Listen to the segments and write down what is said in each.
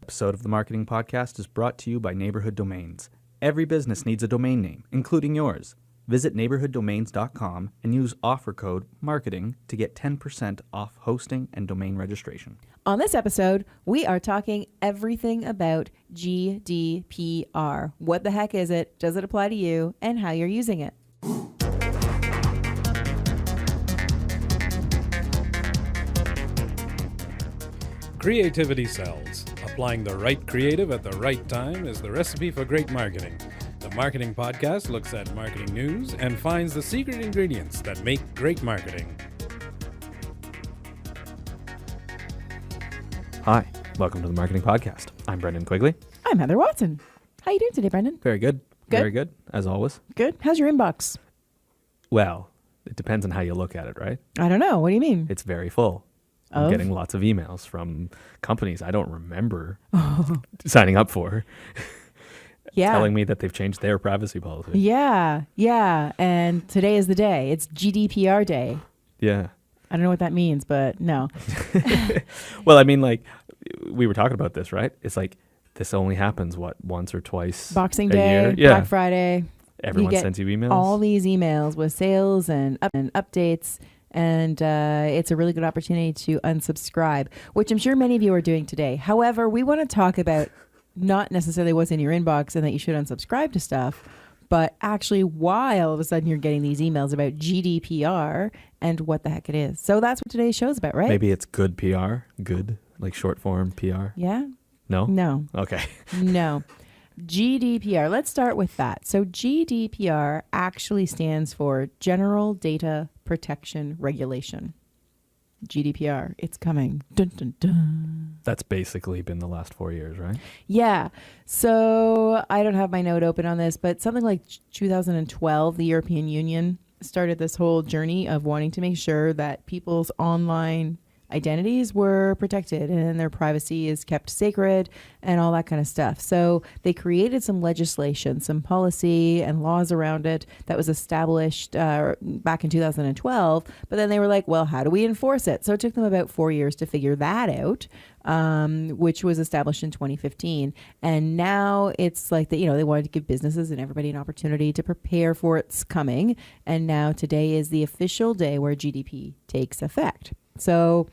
Episode of the Marketing Podcast is brought to you by Neighborhood Domains. Every business needs a domain name, including yours. Visit neighborhooddomains.com and use offer code MARKETING to get 10% off hosting and domain registration. On this episode, we are talking everything about GDPR. What the heck is it? Does it apply to you? And how you're using it. Creativity sells. Applying the right creative at the right time is the recipe for great marketing. The Marketing Podcast looks at marketing news and finds the secret ingredients that make great marketing. Hi, welcome to the Marketing Podcast. I'm Brendan Quigley. I'm Heather Watson. How you doing today, Brendan? Very good. Good? Very good, as always. Good. How's your inbox? Well, it depends on how you look at it, right? I don't know. What do you mean? It's very full. I'm getting lots of emails from companies I don't remember signing up for. Yeah. Telling me that they've changed their privacy policy. Yeah. And today is the day. It's GDPR day. Yeah. I don't know what that means, but no. Well, I mean, like, we were talking about this, right? It's like, this only happens, once or twice Boxing a Day, year? Yeah. Black Friday. Everyone sends you emails. All these emails with sales and updates. And it's a really good opportunity to unsubscribe, which I'm sure many of you are doing today. However, we want to talk about not necessarily what's in your inbox and that you should unsubscribe to stuff, but actually why all of a sudden you're getting these emails about GDPR and what the heck it is. So that's what today's show's about, right? Maybe it's good PR, good, like short form PR. Yeah? No? No. Okay. No. GDPR. Let's start with that. So GDPR actually stands for General Data Protection Regulation. GDPR. It's coming. Dun, dun, dun. That's basically been the last 4 years, right? Yeah. So I don't have my note open on this, but something like 2012, the European Union started this whole journey of wanting to make sure that people's online identities were protected and their privacy is kept sacred and all that kind of stuff. So they created some legislation, some policy and laws around it that was established back in 2012. But then they were like, well, how do we enforce it? So it took them about 4 years to figure that out, which was established in 2015. And now it's like that, they wanted to give businesses and everybody an opportunity to prepare for its coming. And now today is the official day where GDP takes effect. So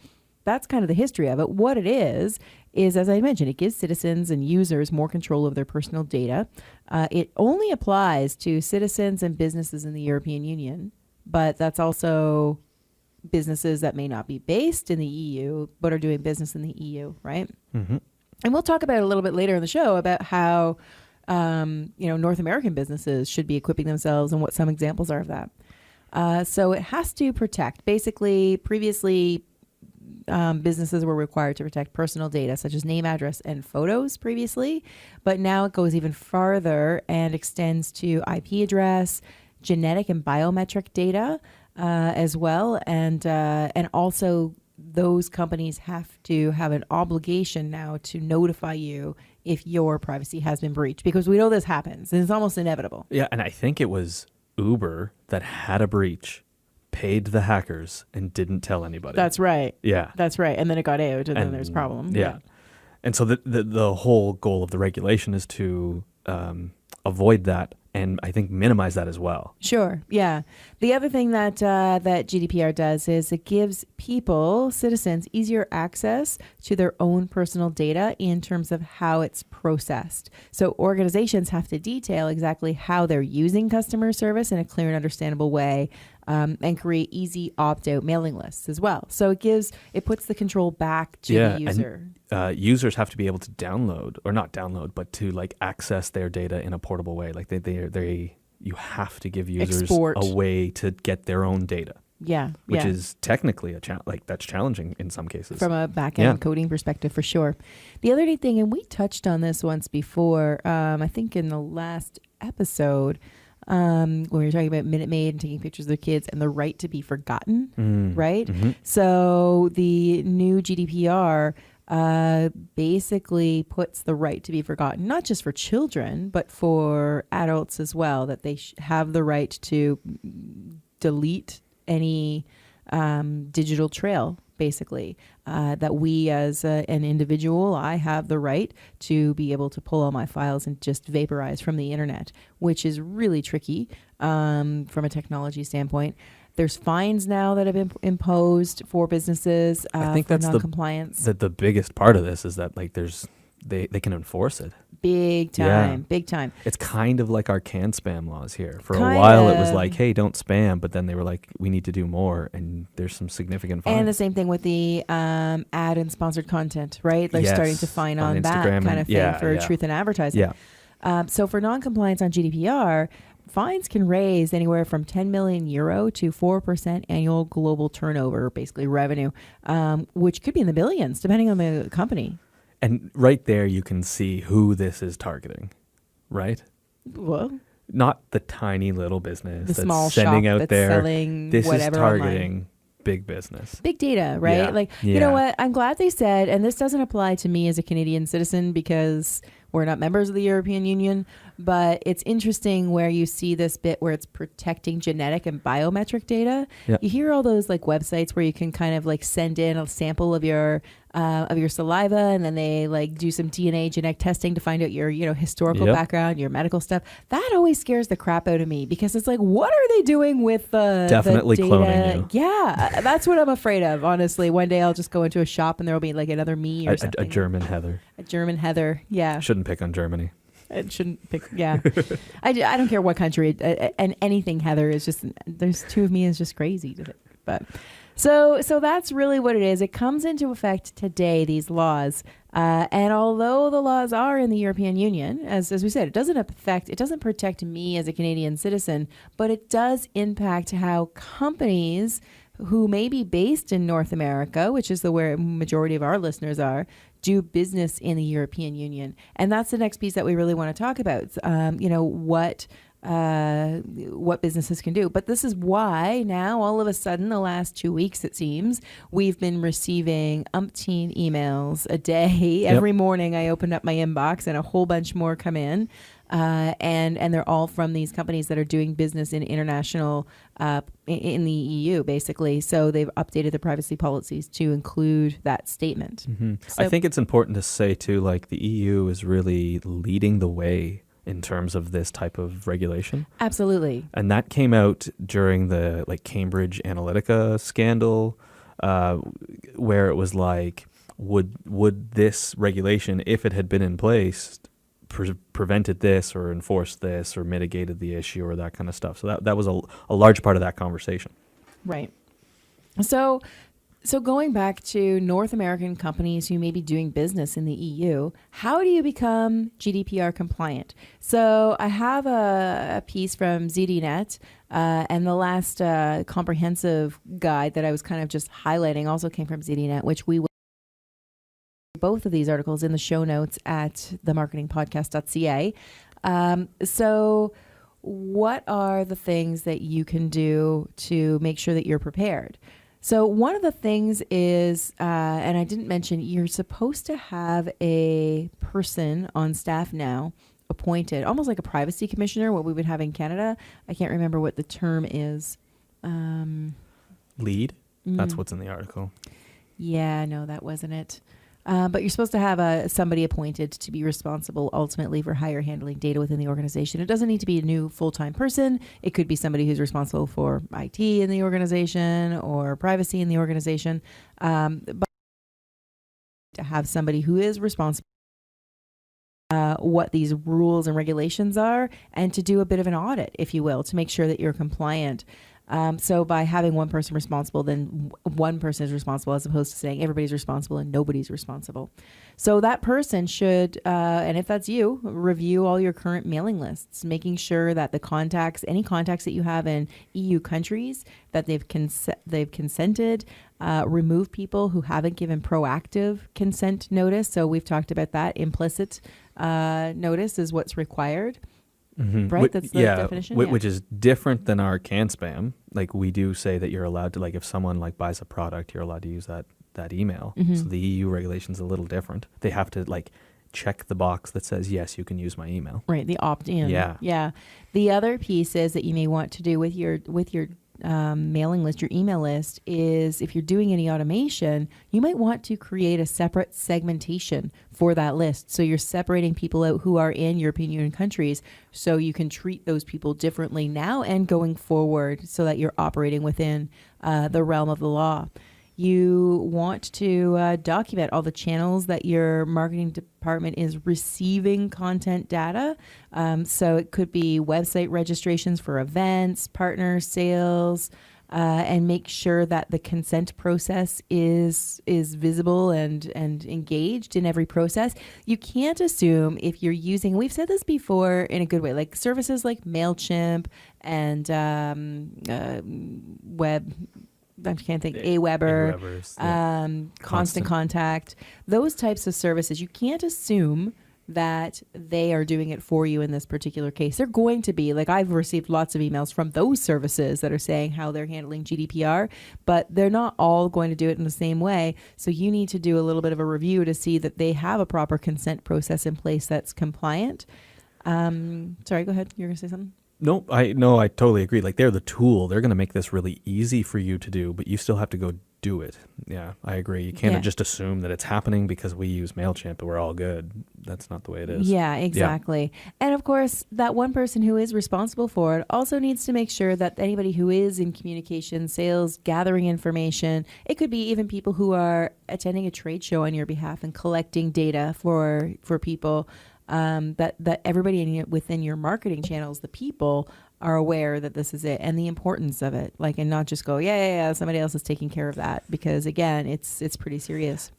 that's kind of the history of it. What it is, as I mentioned, it gives citizens and users more control of their personal data. It only applies to citizens and businesses in the European Union, but that's also businesses that may not be based in the EU, but are doing business in the EU, right? Mm-hmm. And we'll talk about it a little bit later in the show about how, North American businesses should be equipping themselves and what some examples are of that. So it has to protect. Basically, previously, businesses were required to protect personal data such as name, address, and photos previously. But now it goes even farther and extends to IP address, genetic and biometric data as well. And also those companies have to have an obligation now to notify you if your privacy has been breached, because we know this happens and it's almost inevitable. Yeah, and I think it was Uber that had a breach, paid the hackers, and didn't tell anybody. That's right. Yeah. That's right. And then it got out and then there's a problem. Yeah. And so the whole goal of the regulation is to avoid that and I think minimize that as well. Sure. Yeah. The other thing that that GDPR does is it gives people, citizens, easier access to their own personal data in terms of how it's processed. So organizations have to detail exactly how they're using customer service in a clear and understandable way, and create easy opt-out mailing lists as well. So it puts the control back to the user. And, users have to be able to download, or not download, but to like access their data in a portable way. Like you have to give users Export. a way to get their own data. Yeah. Which is technically that's challenging in some cases. From a back-end coding perspective, for sure. The other neat thing, and we touched on this once before, I think in the last episode, when we were talking about Minute Maid and taking pictures of their kids and the right to be forgotten, right? Mm-hmm. So the new GDPR basically puts the right to be forgotten, not just for children, but for adults as well, that they have the right to delete any digital trail basically, that we as an individual, I have the right to be able to pull all my files and just vaporize from the internet, which is really tricky from a technology standpoint. There's fines now that have been imposed for businesses I think for that's non-compliance. the biggest part of this is that like they can enforce it. Big time, big time. It's kind of like our can spam laws here. For a Kind while, it was of. like, hey, don't spam. But then they were like, we need to do more. And there's some significant fines. And the same thing with the ad and sponsored content, right? They're starting to fine on that Instagram kind of thing for yeah. truth in advertising. Yeah. So for non-compliance on GDPR, fines can raise anywhere from 10 million euro to 4% annual global turnover, basically revenue, which could be in the billions, depending on the company. And right there, you can see who this is targeting, right? Well, Not the tiny little business the that's small sending shop out that's there. selling This is whatever targeting online. big business. Big data, right? Yeah. Like, you know Yeah. what? I'm glad they said, and this doesn't apply to me as a Canadian citizen because we're not members of the European Union, but it's interesting where you see this bit where it's protecting genetic and biometric data. Yeah. You hear all those like websites where you can kind of like send in a sample of your saliva, and then they like do some DNA genetic testing to find out your, you know, historical Yep. background, your medical stuff. That always scares the crap out of me because it's like, what are they doing with the Definitely data? cloning you. Yeah, that's what I'm afraid of. Honestly, one day I'll just go into a shop and there will be like another me or something. A German Heather. A German Heather. Yeah, Shouldn't pick on Germany. it shouldn't pick. Yeah, I don't care what country and anything Heather is just. There's two of me is just crazy to it, but. So that's really what it is. It comes into effect today, these laws. And although the laws are in the European Union, as we said, it doesn't protect me as a Canadian citizen, but it does impact how companies who may be based in North America, which is where majority of our listeners are, do business in the European Union. And that's the next piece that we really want to talk about. What businesses can do. But this is why now all of a sudden the last 2 weeks, it seems, we've been receiving umpteen emails a day. Yep. Every morning I opened up my inbox and a whole bunch more come in. And they're all from these companies that are doing business in international, in the EU, basically. So they've updated the privacy policies to include that statement. Mm-hmm. So, I think it's important to say, too, like the EU is really leading the way in terms of this type of regulation. absolutely. And that came out during the like Cambridge Analytica scandal, where it was like, would this regulation, if it had been in place, prevented this or enforced this or mitigated the issue or that kind of stuff. So that was a large part of that conversation. Right. So going back to North American companies who may be doing business in the EU, how do you become GDPR compliant? So I have a piece from ZDNet, and the last comprehensive guide that I was kind of just highlighting also came from ZDNet, which we will both of these articles in the show notes at themarketingpodcast.ca. So what are the things that you can do to make sure that you're prepared? So one of the things is, and I didn't mention, you're supposed to have a person on staff now appointed, almost like a privacy commissioner, what we would have in Canada. I can't remember what the term is. Lead? That's what's in the article. Yeah, no, that wasn't it. But you're supposed to have somebody appointed to be responsible ultimately for higher handling data within the organization. It doesn't need to be a new full-time person. It could be somebody who's responsible for IT in the organization or privacy in the organization. But to have somebody who is responsible what these rules and regulations are, and to do a bit of an audit, if you will, to make sure that you're compliant. So by having one person responsible, then one person is responsible, as opposed to saying everybody's responsible and nobody's responsible. So that person should, and if that's you, review all your current mailing lists, making sure that any contacts that you have in EU countries, that they've consented, remove people who haven't given proactive consent notice. So we've talked about that. Implicit notice is what's required. Mm-hmm. Right? That's the definition. Which is different than our can spam. Like we do say that you're allowed to, like if someone like buys a product, you're allowed to use that email. Mm-hmm. So the EU regulation's a little different. They have to like check the box that says, yes, you can use my email. Right, the opt-in. Yeah. Yeah. The other piece is that you may want to do with your mailing list, your email list, is if you're doing any automation, you might want to create a separate segmentation for that list. So you're separating people out who are in European Union countries, so you can treat those people differently now and going forward, so that you're operating within the realm of the law. You want to document all the channels that your marketing department is receiving content data. So it could be website registrations for events, partner sales, and make sure that the consent process is visible and engaged in every process. You can't assume if you're using, we've said this before in a good way, like services like MailChimp and I can't think, Aweber, Constant Contact, those types of services. You can't assume that they are doing it for you in this particular case. They're going to be, like, I've received lots of emails from those services that are saying how they're handling GDPR, but they're not all going to do it in the same way. So you need to do a little bit of a review to see that they have a proper consent process in place that's compliant. Sorry, go ahead. You're going to say something? No, I totally agree. Like, they're the tool. They're going to make this really easy for you to do, but you still have to go do it. Yeah, I agree. You can't just assume that it's happening because we use MailChimp and we're all good. That's not the way it is. Yeah, exactly. Yeah. And of course, that one person who is responsible for it also needs to make sure that anybody who is in communication, sales, gathering information, it could be even people who are attending a trade show on your behalf and collecting data for people, that everybody within your marketing channels, the people, are aware that this is it and the importance of it, like, and not just go, yeah, somebody else is taking care of that, because again, it's pretty serious.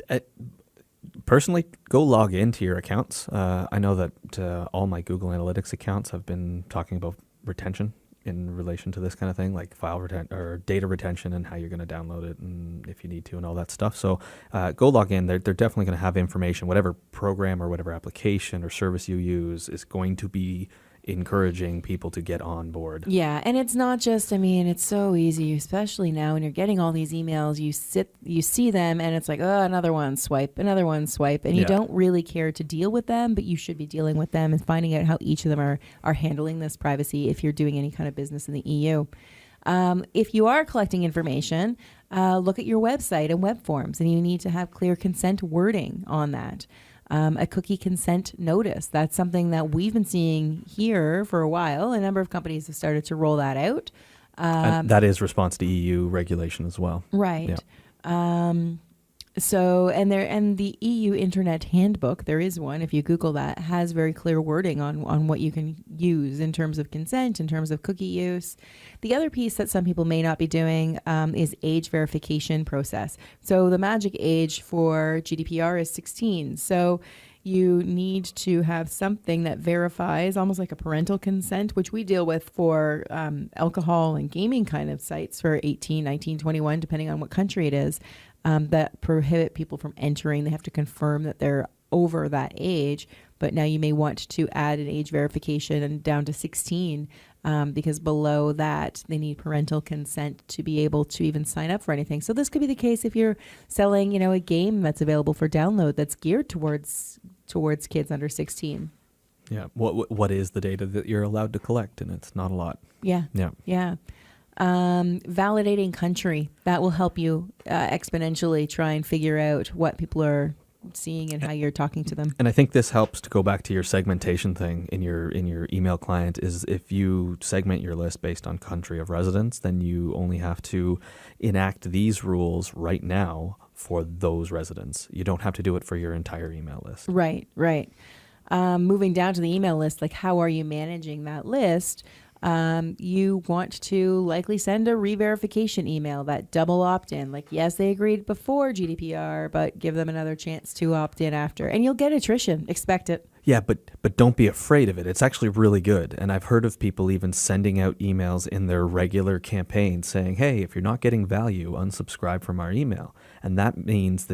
Personally, go log into your accounts. I know that all my Google Analytics accounts have been talking about retention in relation to this kind of thing, like file retention or data retention and how you're going to download it and if you need to and all that stuff. So go log in. They're definitely going to have information. Whatever program or whatever application or service you use is going to be encouraging people to get on board. Yeah, and it's not just, I mean, it's so easy, especially now when you're getting all these emails, you see them and it's like, oh, another one, swipe, and you don't really care to deal with them, but you should be dealing with them and finding out how each of them are handling this privacy if you're doing any kind of business in the EU. If you are collecting information, look at your website and web forms, and you need to have clear consent wording on that. A cookie consent notice. That's something that we've been seeing here for a while. A number of companies have started to roll that out. And that is response to EU regulation as well. Right. Yeah. So, and the EU Internet Handbook, there is one, if you Google that, has very clear wording on what you can use in terms of consent, in terms of cookie use. The other piece that some people may not be doing is age verification process. So the magic age for GDPR is 16. So you need to have something that verifies, almost like a parental consent, which we deal with for alcohol and gaming kind of sites for 18, 19, 21, depending on what country it is. That prohibit people from entering. They have to confirm that they're over that age. But now you may want to add an age verification and down to 16 because below that they need parental consent to be able to even sign up for anything. So this could be the case if you're selling, a game that's available for download that's geared towards kids under 16. Yeah. What is the data that you're allowed to collect? And it's not a lot. Yeah. Validating country, that will help you exponentially try and figure out what people are seeing and how you're talking to them. And I think this helps to go back to your segmentation thing in your email client. Is if you segment your list based on country of residence, then you only have to enact these rules right now for those residents. You don't have to do it for your entire email list. Right. Moving down to the email list, like, how are you managing that list? You want to likely send a re-verification email, that double opt-in. Like, yes, they agreed before GDPR, but give them another chance to opt in after. And you'll get attrition. Expect it. Yeah, but don't be afraid of it. It's actually really good. And I've heard of people even sending out emails in their regular campaign saying, hey, if you're not getting value, unsubscribe from our email. And that means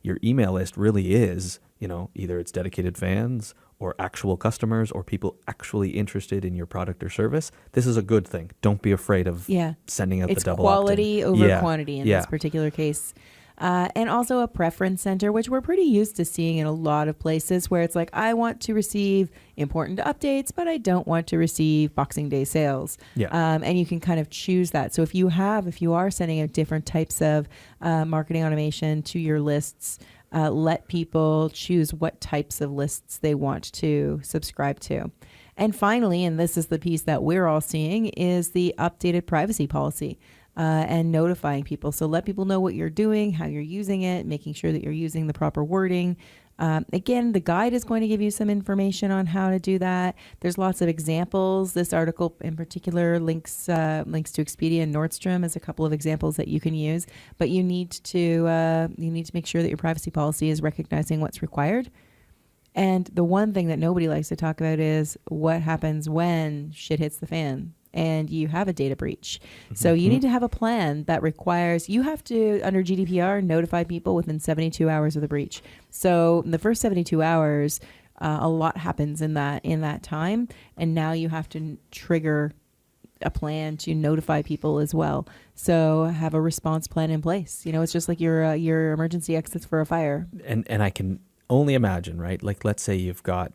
your email list really is, either it's dedicated fans or actual customers or people actually interested in your product or service. This is a good thing. Don't be afraid of sending out the double opt-in. It's quality over quantity in this particular case. And also a preference center, which we're pretty used to seeing in a lot of places where it's like, I want to receive important updates, but I don't want to receive Boxing Day sales. Yeah. And you can kind of choose that. So if you are sending out different types of marketing automation to your lists, let people choose what types of lists they want to subscribe to. And finally, and this is the piece that we're all seeing, is the updated privacy policy and notifying people. So let people know what you're doing, how you're using it, making sure that you're using the proper wording. Again, the guide is going to give you some information on how to do that. There's lots of examples. This article in particular links to Expedia and Nordstrom as a couple of examples that you can use. But you need to make sure that your privacy policy is recognizing what's required. And the one thing that nobody likes to talk about is what happens when shit hits the fan and you have a data breach. Mm-hmm. So you need to have a plan that requires, you have to, under GDPR, notify people within 72 hours of the breach. So in the first 72 hours, a lot happens in that time. And now you have to trigger a plan to notify people as well. So have a response plan in place. It's just like your emergency exits for a fire. And I can only imagine, right? Like, let's say you've got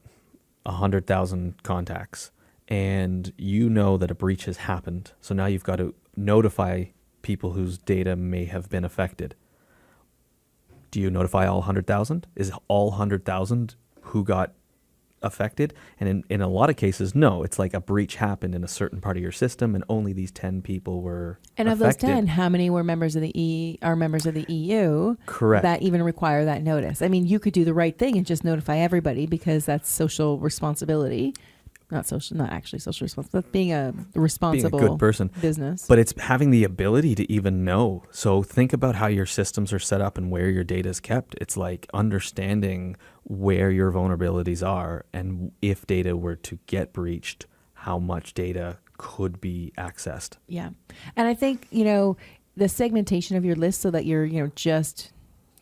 100,000 contacts and you know that a breach has happened. So now you've got to notify people whose data may have been affected. Do you notify all 100,000? Is all 100,000 who got affected? And in a lot of cases, no. It's like a breach happened in a certain part of your system and only these 10 people were And of affected. those 10, how many were members of the EU? Correct. That even require that notice? I mean, you could do the right thing and just notify everybody because that's social responsibility. Not actually social responsibility, but being a responsible being a good person. Business. But it's having the ability to even know. So think about how your systems are set up and where your data is kept. It's like understanding where your vulnerabilities are and if data were to get breached, how much data could be accessed. Yeah. And I think, the segmentation of your list so that you're, just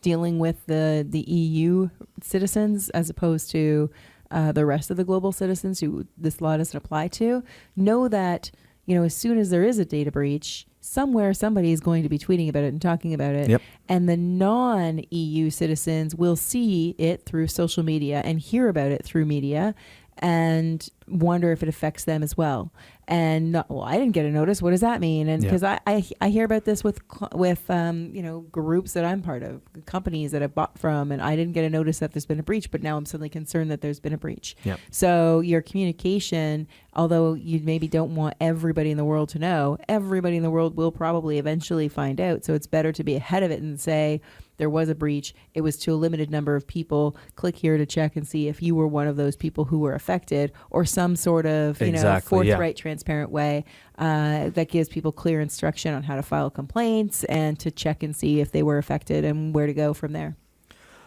dealing with the EU citizens as opposed to the rest of the global citizens who this law doesn't apply to, know that, as soon as there is a data breach, somewhere somebody is going to be tweeting about it and talking about it. Yep. And the non-EU citizens will see it through social media and hear about it through media and wonder if it affects them as well. And I didn't get a notice. What does that mean? And because I hear about this with groups that I'm part of, companies that I've bought from, and I didn't get a notice that there's been a breach, but now I'm suddenly concerned that there's been a breach. Yep. So your communication, although you maybe don't want everybody in the world to know, everybody in the world will probably eventually find out. So it's better to be ahead of it and say, there was a breach. It was to a limited number of people. Click here to check and see if you were one of those people who were affected, or some sort of forthright, transparent way that gives people clear instruction on how to file complaints and to check and see if they were affected and where to go from there.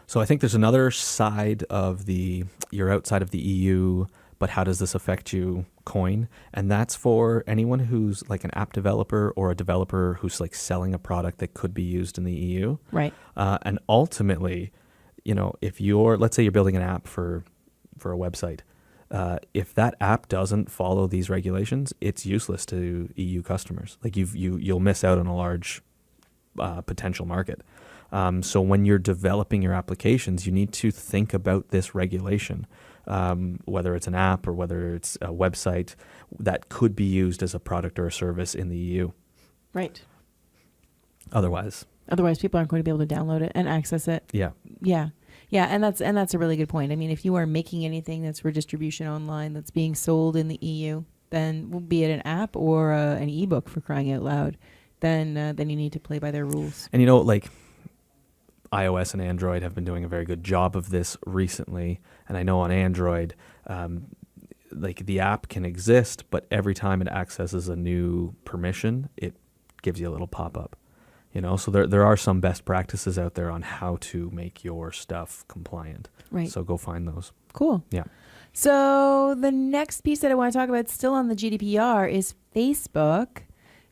So I think there's another side of you're outside of the EU, but how does this affect you coin? And that's for anyone who's like an app developer or a developer who's like selling a product that could be used in the EU. Right. And ultimately, if let's say you're building an app for a website, if that app doesn't follow these regulations, it's useless to EU customers. Like you'll miss out on a large potential market. So when you're developing your applications, you need to think about this regulation, whether it's an app or whether it's a website that could be used as a product or a service in the EU. Right. Otherwise, people aren't going to be able to download it and access it. Yeah. Yeah. Yeah, and that's a really good point. I mean, if you are making anything that's for distribution online that's being sold in the EU, then be it an app or an ebook, for crying out loud, then you need to play by their rules. And like iOS and Android have been doing a very good job of this recently. And I know on Android, like the app can exist, but every time it accesses a new permission, it gives you a little pop-up. So there are some best practices out there on how to make your stuff compliant. Right. So go find those. Cool. Yeah. So the next piece that I want to talk about, still on the GDPR, is Facebook.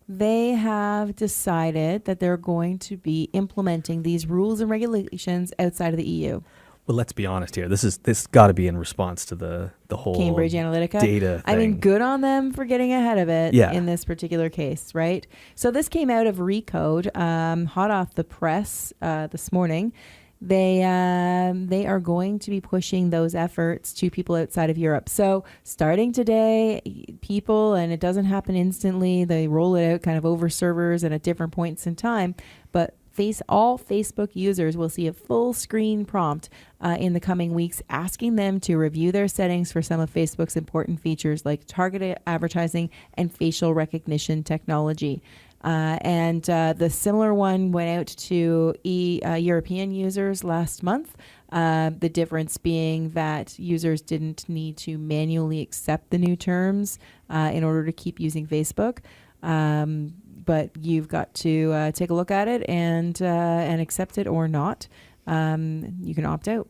They have decided that they're going to be implementing these rules and regulations outside of the EU. Well, let's be honest here. This got to be in response to the whole Cambridge Analytica data thing. I mean, good on them for getting ahead of it in this particular case, right? So this came out of Recode, hot off the press this morning. They are going to be pushing those efforts to people outside of Europe. So starting today, people, and it doesn't happen instantly, they roll it out kind of over servers and at different points in time, but all Facebook users will see a full screen prompt in the coming weeks asking them to review their settings for some of Facebook's important features like targeted advertising and facial recognition technology. And the similar one went out to European users last month. The difference being that users didn't need to manually accept the new terms in order to keep using Facebook. But you've got to take a look at it and accept it or not. You can opt out.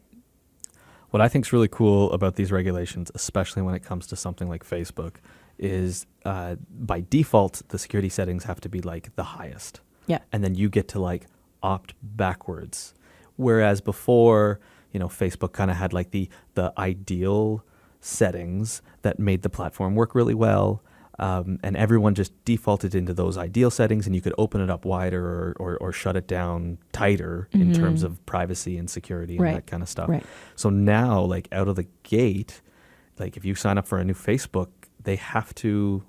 What I think is really cool about these regulations, especially when it comes to something like Facebook, is by default, the security settings have to be like the highest. Yeah. And then you get to like opt backwards. Whereas before, Facebook kind of had like the ideal settings that made the platform work really well. And everyone just defaulted into those ideal settings, and you could open it up wider or shut it down tighter in terms of privacy and security and that kind of stuff. Right. So now, like out of the gate, like if you sign up for a new Facebook, they have to,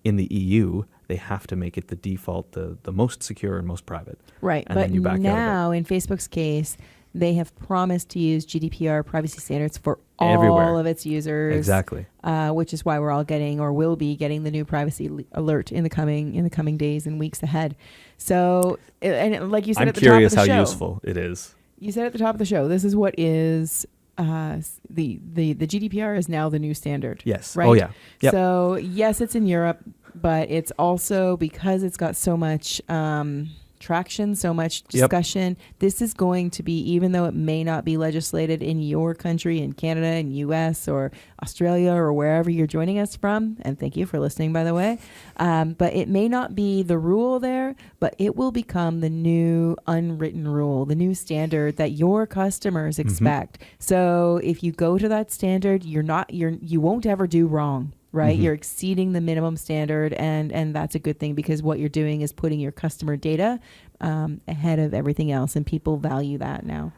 in the EU, they have to make it the default, the most secure and most private. Right. And but then you back out now, in Facebook's case, they have promised to use GDPR privacy standards for everywhere. All of its users. Exactly. Which is why we're all getting, or will be getting, the new privacy alert in the coming days and weeks ahead. So, and like you said I'm at the top of the show, curious how useful it is. You said at the top of the show, this is what is the GDPR is now the new standard. Yes. Right? Oh yeah. Yep. So yes, it's in Europe, but it's also, because it's got so much traction, so much discussion, this is going to be, even though it may not be legislated in your country, in Canada and US or Australia or wherever you're joining us from, and thank you for listening, by the way, but it may not be the rule there, but it will become the new unwritten rule, the new standard that your customers expect. So if you go to that standard, you won't ever do wrong. Right? You're exceeding the minimum standard, and that's a good thing, because what you're doing is putting your customer data ahead of everything else, and people value that now.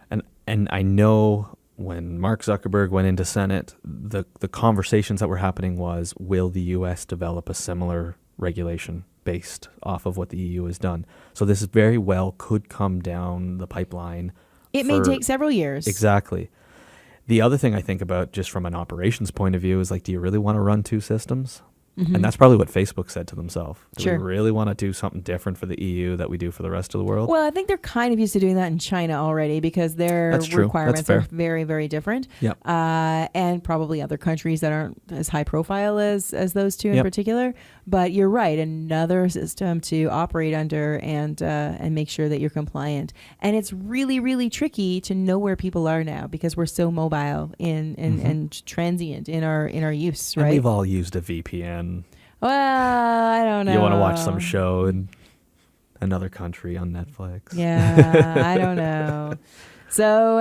And I know when Mark Zuckerberg went into Senate, the conversations that were happening was, will the U.S. develop a similar regulation based off of what the EU has done? So this very well could come down the pipeline. It may take several years. Exactly. The other thing I think about, just from an operations point of view, is like, do you really want to run two systems? And that's probably what Facebook said to themselves. Do we really want to do something different for the EU that we do for the rest of the world? Well, I think they're kind of used to doing that in China already, because their requirements are very, very different. Yep. And probably other countries that aren't as high profile as those two in particular. But you're right, another system to operate under and make sure that you're compliant. And it's really, really tricky to know where people are now, because we're so mobile and transient in our use, right? And we've all used a VPN. Well, I don't know. You want to watch some show in another country on Netflix. Yeah, I don't know. So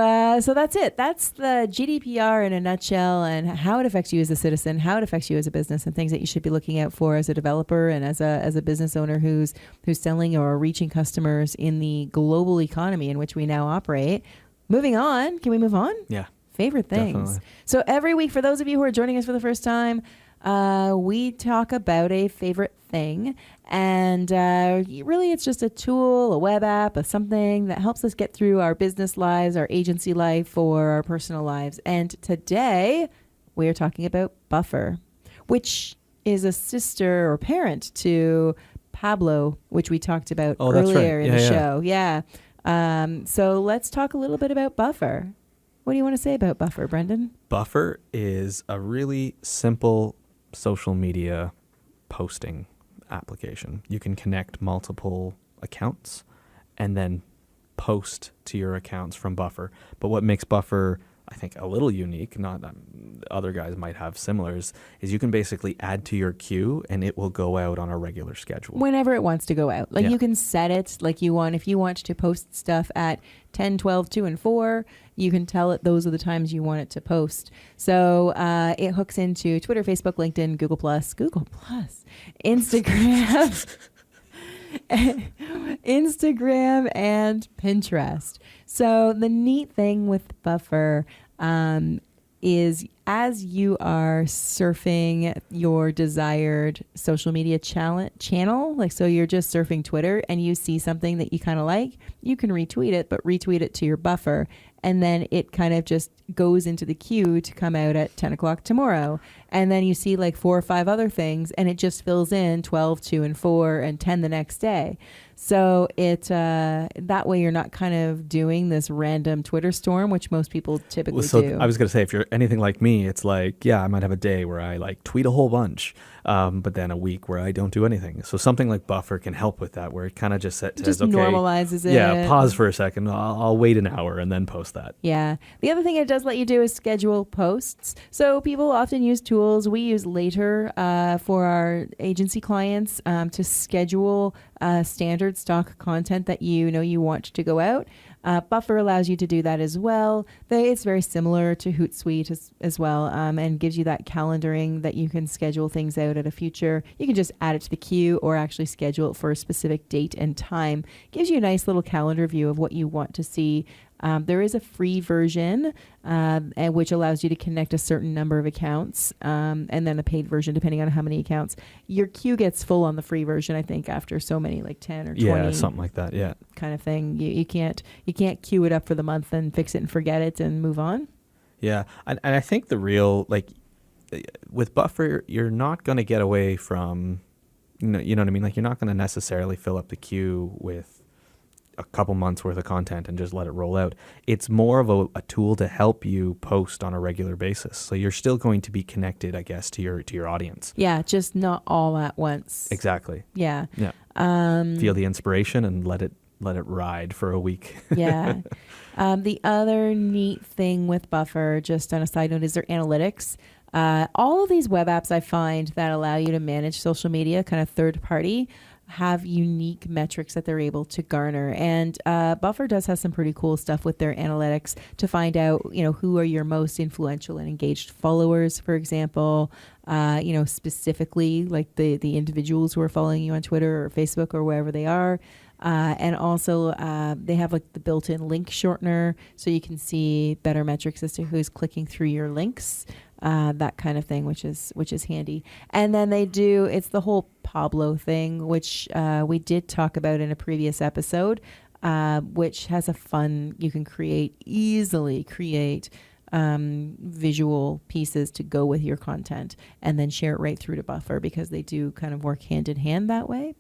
that's it. That's the GDPR in a nutshell, and how it affects you as a citizen, how it affects you as a business, and things that you should be looking out for as a developer and as a business owner who's selling or reaching customers in the global economy in which we now operate. Moving on. Can we move on? Yeah. Favorite things. Definitely. So every week, for those of you who are joining us for the first time, we talk about a favorite thing, and really it's just a tool, a web app, something that helps us get through our business lives, our agency life, or our personal lives. And today we are talking about Buffer, which is a sister or parent to Pablo, which we talked about earlier in the show. Yeah. So let's talk a little bit about Buffer. What do you want to say about Buffer, Brendan? Buffer is a really simple social media posting application. You can connect multiple accounts and then post to your accounts from Buffer. But what makes Buffer, I think a little unique, not other guys might have similars, is you can basically add to your queue and it will go out on a regular schedule. Whenever it wants to go out. Like you can set it like you want. If you want to post stuff at 10, 12, 2, and 4, you can tell it those are the times you want it to post. So it hooks into Twitter, Facebook, LinkedIn, Google+, Instagram, Instagram, and Pinterest. So the neat thing with Buffer is as you are surfing your desired social media channel, like so you're just surfing Twitter and you see something that you kind of like, you can retweet it, but retweet it to your Buffer. And then it kind of just goes into the queue to come out at 10 o'clock tomorrow. And then you see like 4 or 5 other things and it just fills in 12, 2, and 4 and 10 the next day. So it that way you're not kind of doing this random Twitter storm, which most people typically do. I was going to say, if you're anything like me, it's like, yeah, I might have a day where I like tweet a whole bunch, but then a week where I don't do anything. So something like Buffer can help with that, where it kind of just says, okay, normalizes it. Yeah, pause for a second. I'll wait an hour and then post that. Yeah. The other thing it does let you do is schedule posts. So people often use tools. We use Later for our agency clients to schedule standard stock content that you want to go out. Buffer allows you to do that as well. It's very similar to Hootsuite as well, and gives you that calendaring that you can schedule things out at a future. You can just add it to the queue or actually schedule it for a specific date and time. Gives you a nice little calendar view of what you want to see. There is a free version which allows you to connect a certain number of accounts, and then a paid version depending on how many accounts. Your queue gets full on the free version, I think, after so many, like 10 or 20. Yeah, something like that, yeah. Kind of thing. You can't queue it up for the month and fix it and forget it and move on. Yeah, and I think the real, like, with Buffer, you're not going to get away from, you know what I mean? Like, you're not going to necessarily fill up the queue with a couple months worth of content and just let it roll out. It's more of a tool to help you post on a regular basis. So you're still going to be connected, I guess, to your audience. Yeah, just not all at once. Exactly. Yeah. Yeah. Feel the inspiration and let it ride for a week. Yeah. The other neat thing with Buffer, just on a side note, is their analytics. All of these web apps I find that allow you to manage social media, kind of third party, have unique metrics that they're able to garner. And Buffer does have some pretty cool stuff with their analytics to find out, who are your most influential and engaged followers, for example, specifically like the individuals who are following you on Twitter or Facebook or wherever they are. And also they have like the built-in link shortener, so you can see better metrics as to who's clicking through your links, that kind of thing, which is handy. And then it's the whole Pablo thing, which we did talk about in a previous episode, which has you can easily create visual pieces to go with your content and then share it right through to Buffer, because they do kind of work hand in hand that way.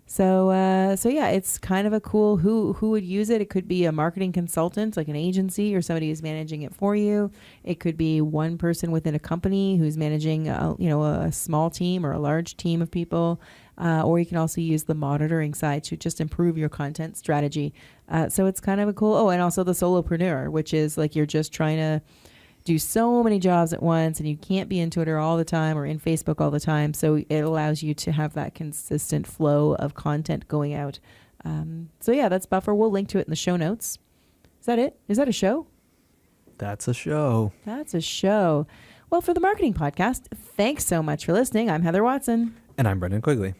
So yeah, it's kind of a cool, who would use it. It could be a marketing consultant, like an agency, or somebody who's managing it for you. It could be one person within a company who's managing, a small team or a large team of people. Or you can also use the monitoring side to just improve your content strategy. So it's kind of a cool, and also the solopreneur, which is like you're just trying to do so many jobs at once and you can't be in Twitter all the time or in Facebook all the time. So it allows you to have that consistent flow of content going out. So yeah, that's Buffer. We'll link to it in the show notes. Is that it? Is that a show? That's a show. That's a show. Well, for the Marketing Podcast, thanks so much for listening. I'm Heather Watson. And I'm Brendan Quigley.